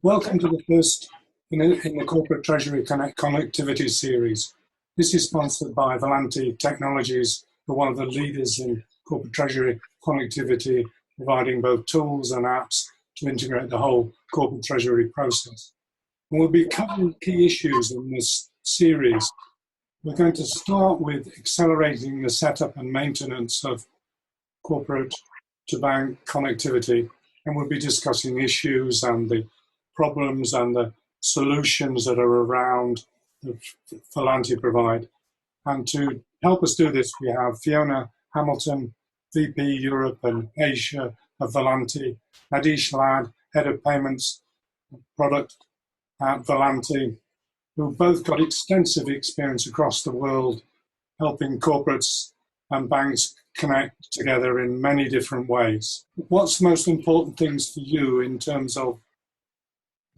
Welcome to the first in the Corporate Treasury Connectivity series. This is sponsored by Volante Technologies, who are one of the leaders in corporate treasury connectivity, providing both tools and apps to integrate the whole corporate treasury process. And we'll be covering key issues in this series. We're going to start with accelerating the setup and maintenance of corporate to bank connectivity, and we'll be discussing issues and the problems and the solutions that are around that Volante provide. And to help us do this, we have Fiona Hamilton, VP Europe and Asia of Volante, Adish Ladd, Head of Payments Product at Volante, who both got extensive experience across the world helping corporates and banks connect together in many different ways. What's the most important things for you in terms of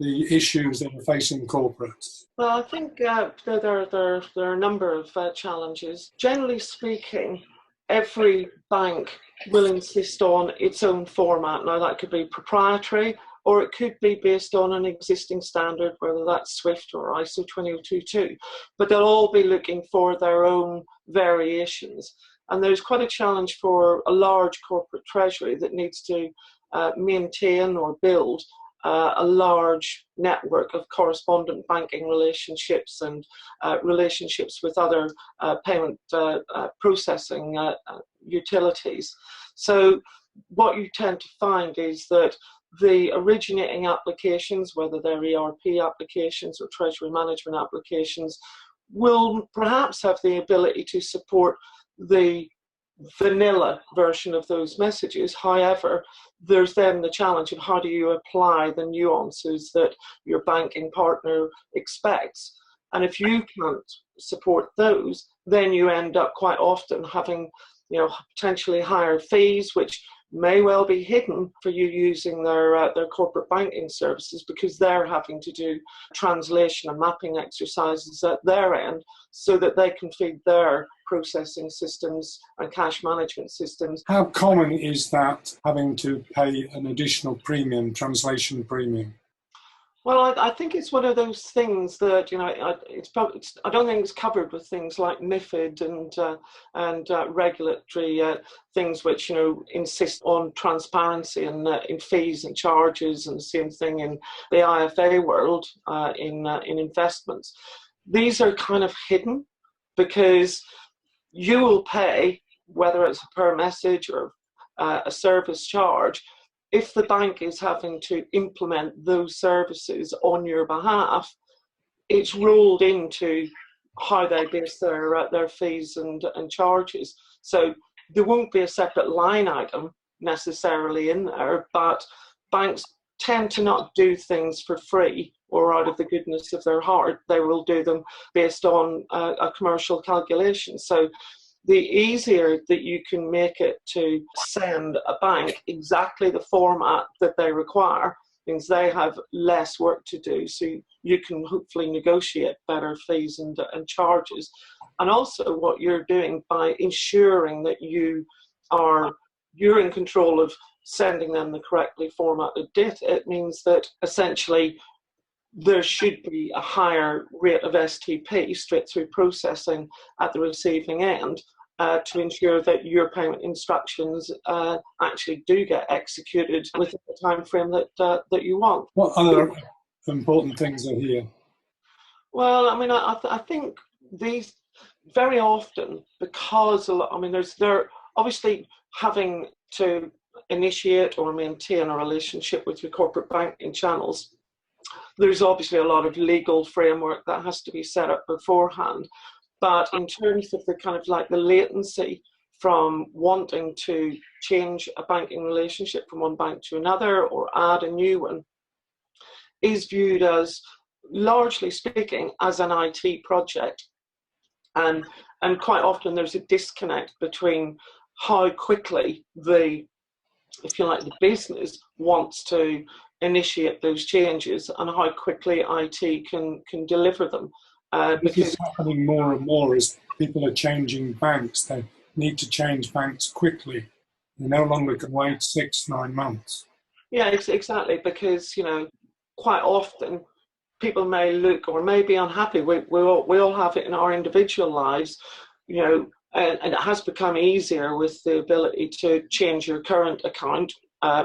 the issues that are facing corporates? Well, I think there are a number of challenges. Generally speaking, every bank will insist on its own format. Now, that could be proprietary, or it could be based on an existing standard, whether that's SWIFT or ISO 20022. But they'll all be looking for their own variations. And there's quite a challenge for a large corporate treasury that needs to maintain or build a large network of correspondent banking relationships and relationships with other payment processing utilities. So what you tend to find is that the originating applications, whether they're ERP applications or treasury management applications, will perhaps have the ability to support the vanilla version of those messages. However, there's then the challenge of how do you apply the nuances that your banking partner expects. And if you can't support those, then you end up quite often having, potentially higher fees, which may well be hidden for you using their corporate banking services, because they're having to do translation and mapping exercises at their end so that they can feed their processing systems and cash management systems. How common is that, having to pay an additional premium, translation premium? Well, I think it's one of those things that, I don't think it's covered with things like MiFID and regulatory things which, insist on transparency and in fees and charges, and the same thing in the IFA world in investments. These are kind of hidden because you will pay, whether it's per message or a service charge, if the bank is having to implement those services on your behalf. It's rolled into how they base their fees and charges. So there won't be a separate line item necessarily in there, but banks tend to not do things for free or out of the goodness of their heart. They will do them based on a commercial calculation. So the easier that you can make it to send a bank exactly the format that they require means they have less work to do. So you can hopefully negotiate better fees and charges. And also what you're doing by ensuring that you're in control of sending them the correctly formatted data, it means that essentially there should be a higher rate of STP, straight through processing, at the receiving end to ensure that your payment instructions actually do get executed within the time frame that you want. What other important things are here? Well, I think these very often, because they're obviously having to initiate or maintain a relationship with your corporate banking channels. There's obviously a lot of legal framework that has to be set up beforehand. But in terms of the kind of like the latency from wanting to change a banking relationship from one bank to another or add a new one is viewed as, largely speaking, as an IT project. And quite often there's a disconnect between how quickly the business wants to initiate those changes and how quickly IT can deliver them. This is happening more and more as people are changing banks. They need to change banks quickly. They no longer can wait 6-9 months. Yeah, exactly, because quite often people may look or may be unhappy. We all have it in our individual lives, you know, and it has become easier with the ability to change your current account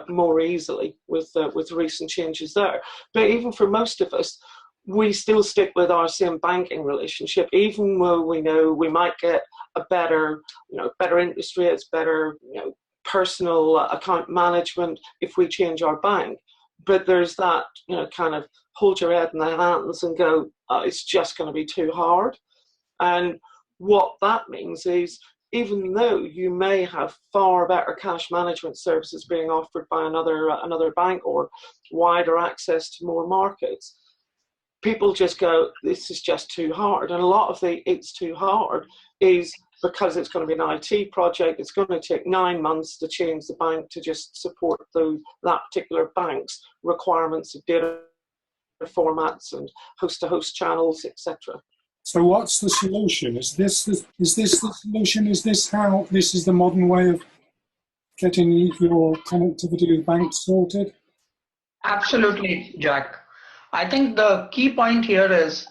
more easily with recent changes there. But even for most of us, we still stick with our same banking relationship, even though we know we might get a better, you know, better interest rates, better, you know, personal account management if we change our bank. But there's that, you know, kind of hold your head in the hands and go, oh, it's just going to be too hard. And what that means is, even though you may have far better cash management services being offered by another bank or wider access to more markets, people just go, this is just too hard. And a lot of the it's too hard is because it's going to be an IT project. It's going to take 9 months to change the bank to just support that particular bank's requirements of data formats and host-to-host channels, etc. So what's the solution? Is this the solution? Is this how this is the modern way of getting your connectivity with banks sorted? Absolutely, Jack. I think the key point here is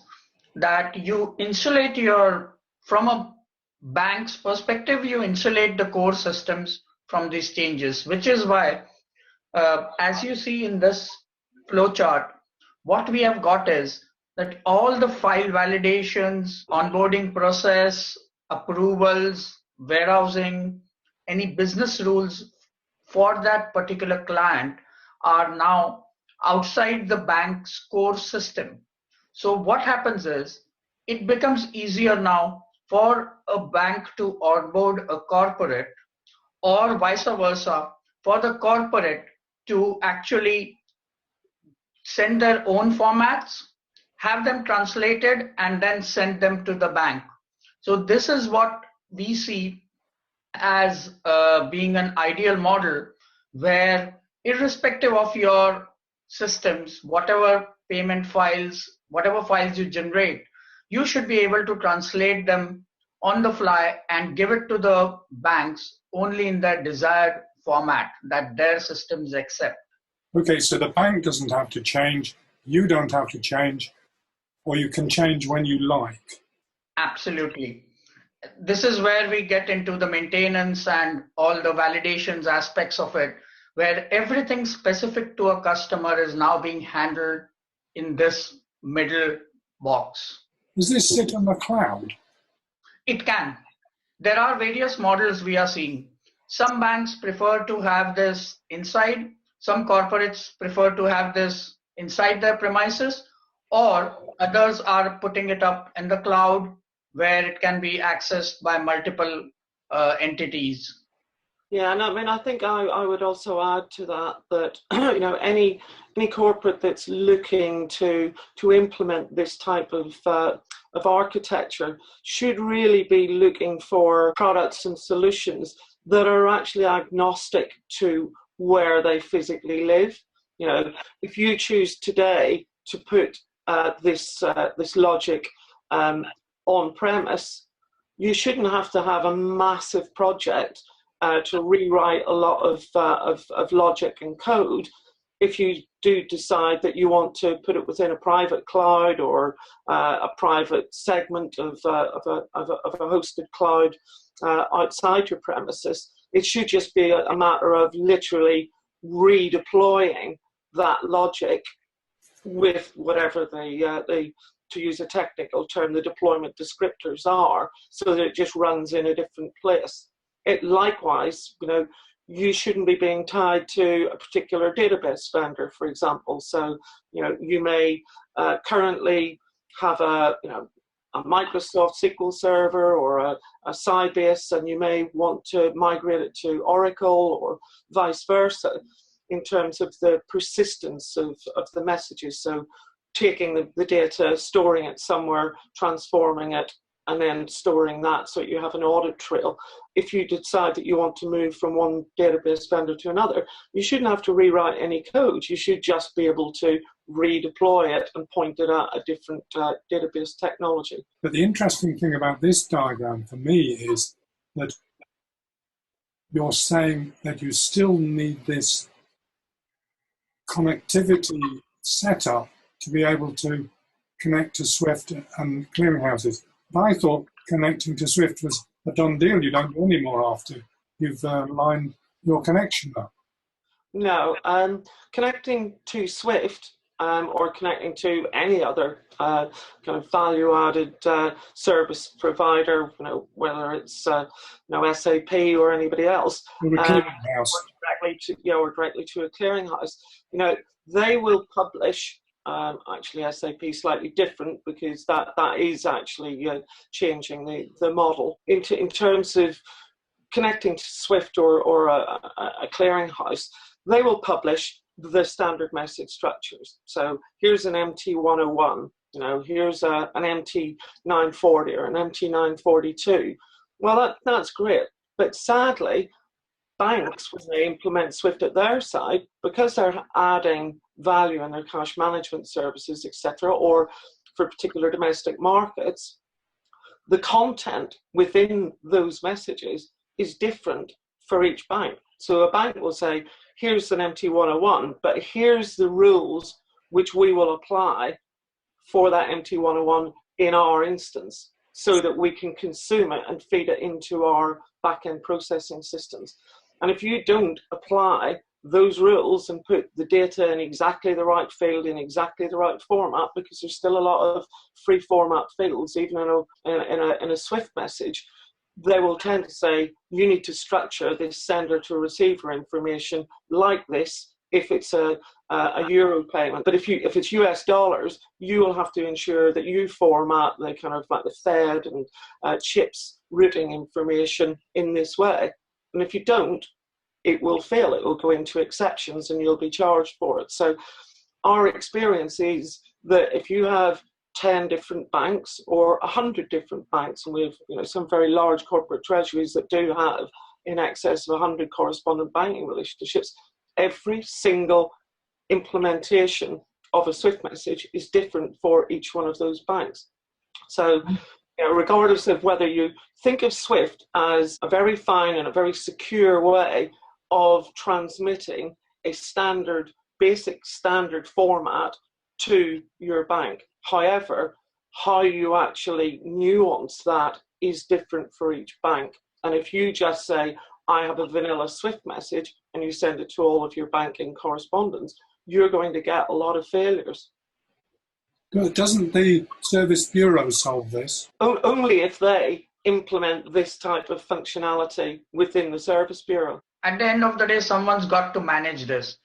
that you insulate from a bank's perspective, you insulate the core systems from these changes, which is why, as you see in this flow chart, what we have got is that all the file validations, onboarding process, approvals, warehousing, any business rules for that particular client are now outside the bank's core system. So what happens is it becomes easier now for a bank to onboard a corporate, or vice versa, for the corporate to actually send their own formats, have them translated, and then send them to the bank. So this is what we see as being an ideal model, where irrespective of your systems, whatever payment files, whatever files you generate, you should be able to translate them on the fly and give it to the banks only in their desired format that their systems accept. Okay, so the bank doesn't have to change, you don't have to change, or you can change when you like. Absolutely. This is where we get into the maintenance and all the validations aspects of it, where everything specific to a customer is now being handled in this middle box. Does this sit on the cloud? It can. There are various models we are seeing. Some banks prefer to have this inside. Some corporates prefer to have this inside their premises, or others are putting it up in the cloud where it can be accessed by multiple entities. Yeah, and I mean, I think I would also add to that you know, any corporate that's looking to implement this type of architecture should really be looking for products and solutions that are actually agnostic to where they physically live. You know, if you choose today to put this logic on premise, you shouldn't have to have a massive project to rewrite a lot of logic and code. If you do decide that you want to put it within a private cloud or a private segment of a hosted cloud outside your premises, it should just be a matter of literally redeploying that logic with whatever to use a technical term, the deployment descriptors are, so that it just runs in a different place. It likewise, you know, you shouldn't be being tied to a particular database vendor, for example. So, you know, you may currently have a Microsoft SQL Server or a Sybase, and you may want to migrate it to Oracle or vice versa in terms of the persistence of the messages. So taking the data, storing it somewhere, transforming it, and then storing that so you have an audit trail. If you decide that you want to move from one database vendor to another, you shouldn't have to rewrite any code. You should just be able to redeploy it and point it at a different database technology. But the interesting thing about this diagram for me is that you're saying that you still need this connectivity set up to be able to connect to SWIFT and clearinghouses. But I thought connecting to SWIFT was a done deal. You don't do any more after you've lined your connection up. No, connecting to SWIFT or connecting to any other kind of value-added service provider, whether it's SAP or anybody else, Or a clearinghouse. or directly to a clearinghouse. They will publish. Actually, SAP slightly different because that is actually changing the model in terms of connecting to SWIFT or a clearinghouse. They will publish the standard message structures. So here's an MT101, here's an MT940 or an MT942. Well, that's great. But sadly, banks, when they implement SWIFT at their side, because they're adding value in their cash management services, etc., or for particular domestic markets, the content within those messages is different for each bank. So a bank will say, here's an MT101, but here's the rules which we will apply for that MT101 in our instance so that we can consume it and feed it into our back-end processing systems. And if you don't apply those rules and put the data in exactly the right field, in exactly the right format, because there's still a lot of free format fields, even in a SWIFT message, they will tend to say, you need to structure this sender to receiver information like this if it's a euro payment. But if it's US dollars, you will have to ensure that you format the kind of like the Fed and CHIPS routing information in this way. And if you don't, it will fail. It will go into exceptions and you'll be charged for it. So our experience is that if you have 10 different banks or 100 different banks, and we have some very large corporate treasuries that do have in excess of 100 correspondent banking relationships, every single implementation of a SWIFT message is different for each one of those banks. So regardless of whether you think of SWIFT as a very fine and a very secure way of transmitting a basic standard format to your bank. However, how you actually nuance that is different for each bank. And if you just say, I have a vanilla SWIFT message, and you send it to all of your banking correspondents, you're going to get a lot of failures. Doesn't the Service Bureau solve this? Only if they implement this type of functionality within the Service Bureau. At the end of the day, someone's got to manage this.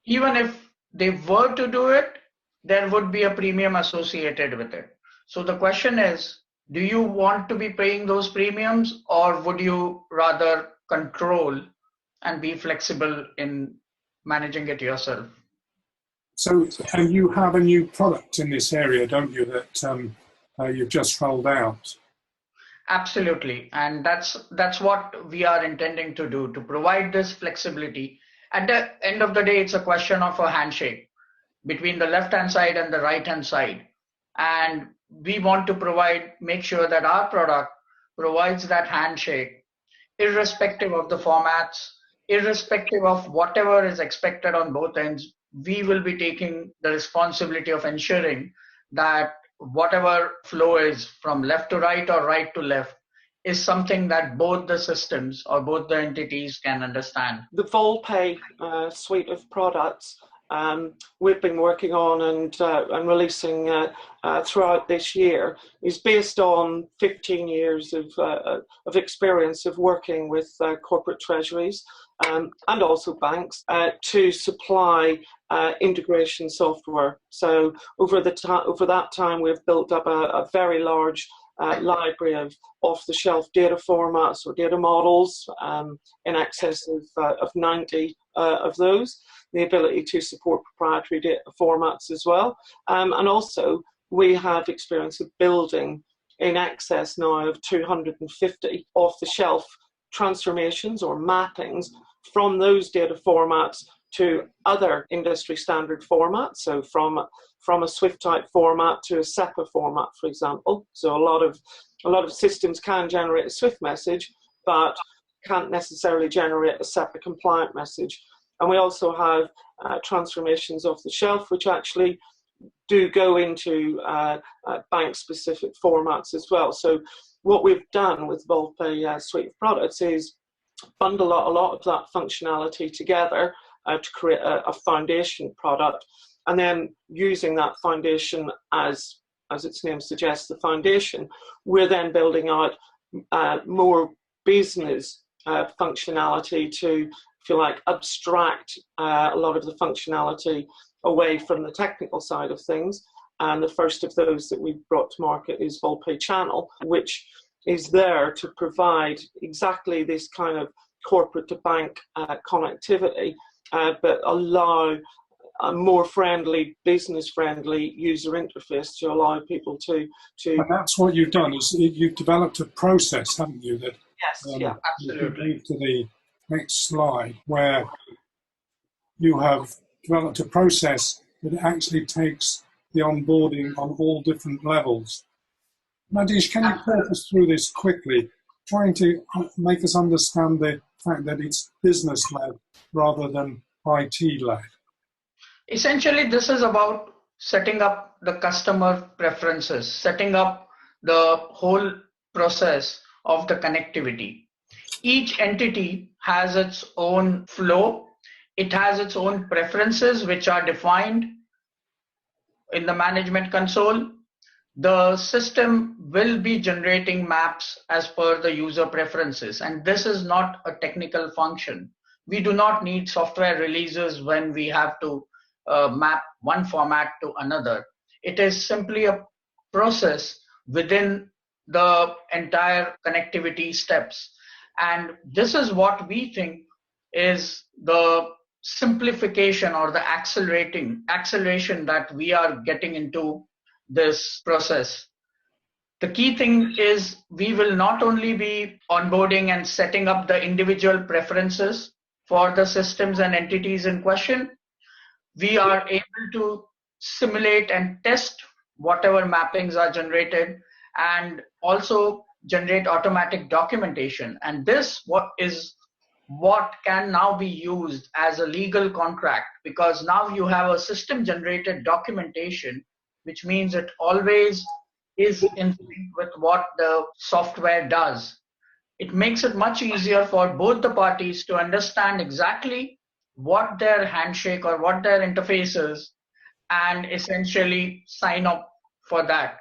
Even if they were to do it, there would be a premium associated with it. So the question is, do you want to be paying those premiums, or would you rather control and be flexible in managing it yourself? So, and you have a new product in this area, don't you, that you've just rolled out? Absolutely. And that's what we are intending to do, to provide this flexibility. At the end of the day, it's a question of a handshake between the left-hand side and the right-hand side. And we want to make sure that our product provides that handshake, irrespective of the formats, irrespective of whatever is expected on both ends. We will be taking the responsibility of ensuring that whatever flow is from left to right or right to left is something that both the systems or both the entities can understand. The Volpay suite of products we've been working on and releasing throughout this year is based on 15 years of experience of working with corporate treasuries and also banks to supply integration software. So over that time, we've built up a very large library of off-the-shelf data formats or data models, in excess of 90 of those. The ability to support proprietary data formats as well. And also, we have experience of building in excess now of 250 off-the-shelf transformations or mappings from those data formats to other industry standard formats. So from a SWIFT type format to a SEPA format, for example. So a lot of systems can generate a SWIFT message, but can't necessarily generate a SEPA compliant message. And we also have transformations off the shelf, which actually do go into bank-specific formats as well. So what we've done with Volpe suite of products is bundle a lot of that functionality together to create a foundation product, and then using that foundation as its name suggests, the foundation, we're then building out more business functionality to, if you like, abstract a lot of the functionality away from the technical side of things. And the first of those that we brought to market is Volpe Channel, which is there to provide exactly this kind of corporate to bank connectivity, but allow a more friendly, business-friendly user interface to allow people to. And that's what you've done. Is you've developed a process, haven't you? That yes, yeah, absolutely. To the next slide, where you have developed a process that actually takes the onboarding on all different levels. Nadish, can you talk us through this quickly, trying to make us understand the fact that it's business-led rather than IT-led? Essentially, this is about setting up the customer preferences, setting up the whole process of the connectivity. Each entity has its own flow. It has its own preferences, which are defined in the management console. The system will be generating maps as per the user preferences, and this is not a technical function. We do not need software releases when we have to map one format to another. It is simply a process within the entire connectivity steps. And this is what we think is the simplification or the acceleration that we are getting into this process. The key thing is we will not only be onboarding and setting up the individual preferences for the systems and entities in question. We are able to simulate and test whatever mappings are generated, and also generate automatic documentation. And this what can now be used as a legal contract, because now you have a system generated documentation, which means it always is in sync with what the software does. It makes it much easier for both the parties to understand exactly what their handshake or what their interface is, and essentially sign up for that.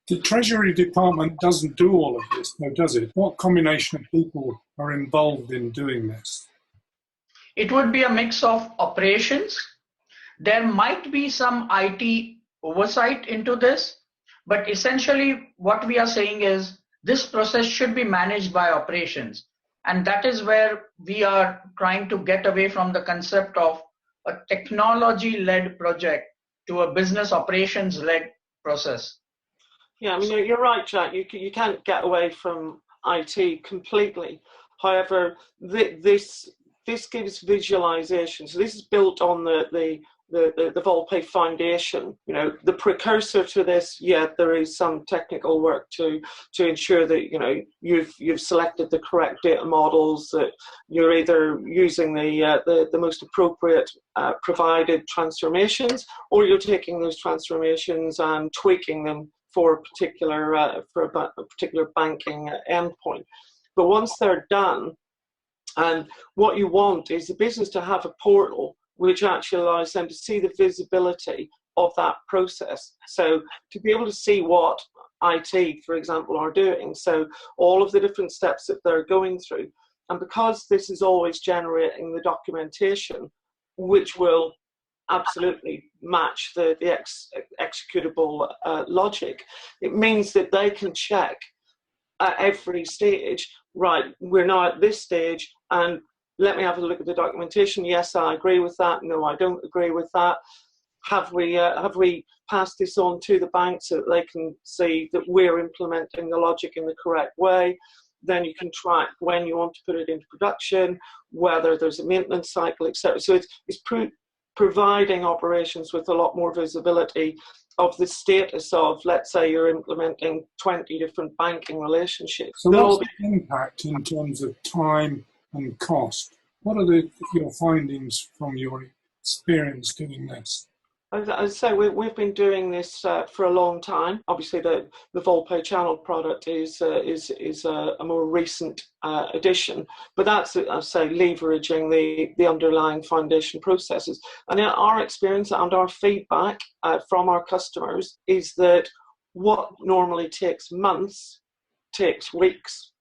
The Treasury Department doesn't do all of this, though, does it? What combination of people are involved in doing this? It would be a mix of operations. There might be some IT oversight into this, but essentially what we are saying is this process should be managed by operations. And that is where we are trying to get away from the concept of a technology-led project to a business operations-led process. Yeah, I mean, you're right, Jack. You can't get away from IT completely. However, this gives visualization. So this is built on the Volpe foundation. You know, the precursor to this, yeah, there is some technical work to ensure that, you know, you've selected the correct data models, that you're either using the most appropriate provided transformations, or you're taking those transformations and tweaking them for a particular banking endpoint. But once they're done, and what you want is the business to have a portal which actually allows them to see the visibility of that process. So to be able to see what IT, for example, are doing, so all of the different steps that they're going through. And because this is always generating the documentation, which will absolutely match the executable logic, it means that they can check at every stage, right, we're now at this stage, and let me have a look at the documentation. Yes, I agree with that. No, I don't agree with that. Have we passed this on to the bank so that they can see that we're implementing the logic in the correct way? Then you can track when you want to put it into production, whether there's a maintenance cycle, etc. So it's providing operations with a lot more visibility of the status of, let's say you're implementing 20 different banking relationships. So what's the impact in terms of time and cost? What are your findings from your experience doing this? As I say, we've been doing this for a long time. Obviously, the Volpe channel product is a more recent addition, but that's, I say, leveraging the underlying foundation processes. And in our experience and our feedback from our customers is that what normally takes months takes weeks,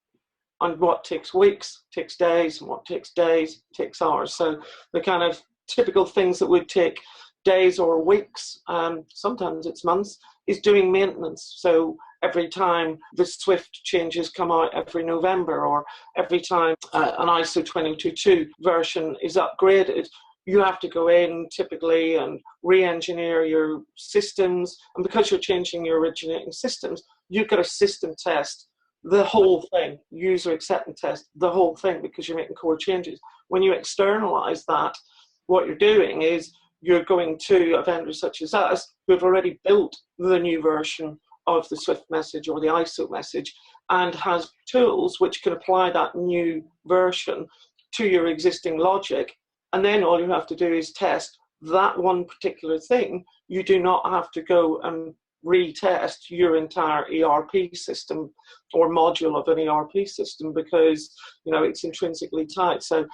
and what takes weeks takes days, and what takes days takes hours. So the kind of typical things that would take days or weeks, sometimes it's months, is doing maintenance. So every time the Swift changes come out every November, or every time an ISO 222 version is upgraded, you have to go in typically and re-engineer your systems. And because you're changing your originating systems, you've got to system test the whole thing, user acceptance test the whole thing, because you're making core changes. When you externalize that, what you're doing is you're going to a vendor such as us who have already built the new version of the Swift message or the ISO message and has tools which can apply that new version to your existing logic. And then all you have to do is test that one particular thing. You do not have to go and retest your entire ERP system or module of an ERP system, because it's intrinsically tied. So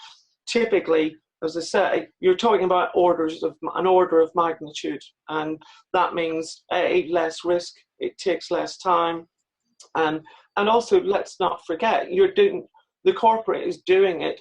typically, as I say, you're talking about an order of magnitude, and that means less risk, it takes less time, and also let's not forget, the corporate is doing it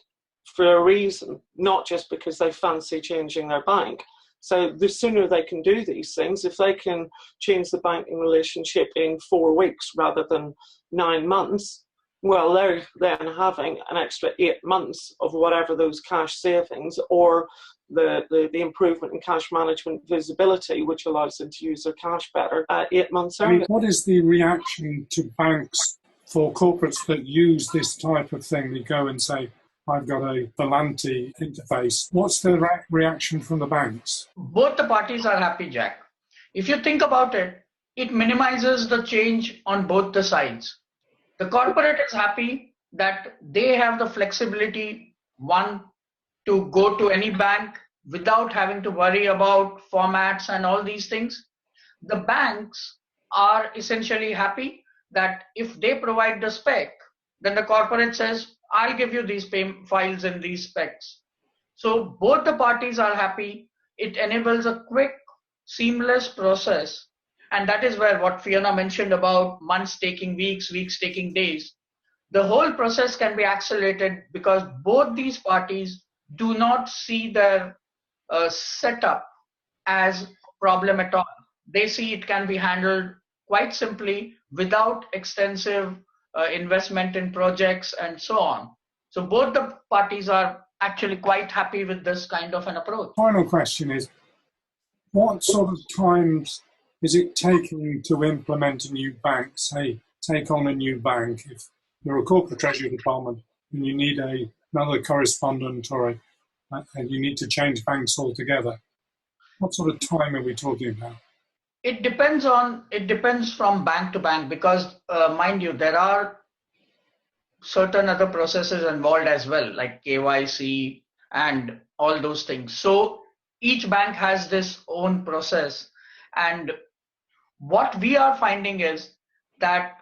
for a reason, not just because they fancy changing their bank. So the sooner they can do these things, if they can change the banking relationship in 4 weeks rather than 9 months, well, they're then having an extra 8 months of whatever those cash savings, or the improvement in cash management visibility, which allows them to use their cash better, 8 months earlier. What is the reaction to banks for corporates that use this type of thing? They go and say, I've got a Volante interface. What's the reaction from the banks? Both the parties are happy, Jack. If you think about it, it minimizes the change on both the sides. The corporate is happy that they have the flexibility, one, to go to any bank without having to worry about formats and all these things. The banks are essentially happy that if they provide the spec, then the corporate says, I'll give you these files and these specs. So both the parties are happy. It enables a quick, seamless process. And that is where what Fiona mentioned about months taking weeks, weeks taking days. The whole process can be accelerated because both these parties do not see their setup as a problem at all. They see it can be handled quite simply without extensive investment in projects and so on. So both the parties are actually quite happy with this kind of an approach. Final question is, what sort of times is it taking to implement a new bank, say, take on a new bank? If you're a corporate treasury department and you need another correspondent and you need to change banks altogether, what sort of time are we talking about? It depends from bank to bank, because mind you, there are certain other processes involved as well, like KYC and all those things. So each bank has this own process. And what we are finding is that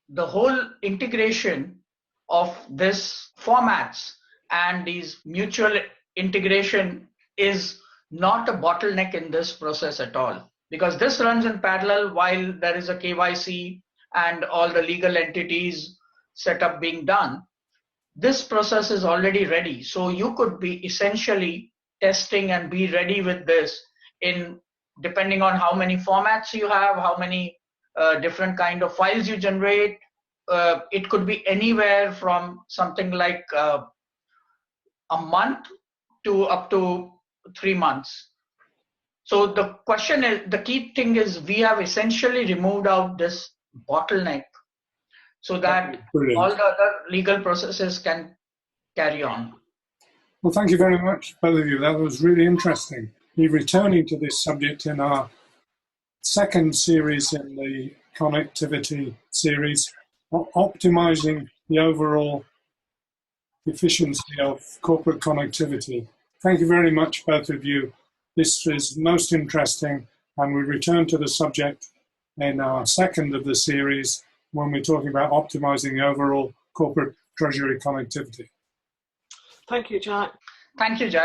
the whole integration of this formats and these mutual integration is not a bottleneck in this process at all, because this runs in parallel while there is a KYC and all the legal entities setup being done. This process is already ready. So you could be essentially testing and be ready with this in depending on how many formats you have, how many different kind of files you generate. It could be anywhere from something like a month to up to 3 months. So the question is, the key thing is, we have essentially removed out this bottleneck so that all the other legal processes can carry on. Well, thank you very much, both of you. That was really interesting. We're returning to this subject in our second series in the connectivity series, optimizing the overall efficiency of corporate connectivity. Thank you very much, both of you, This is most interesting, and we return to the subject in our second of the series when we're talking about optimizing the overall corporate treasury connectivity. Thank you, Jack. Thank you, Jack.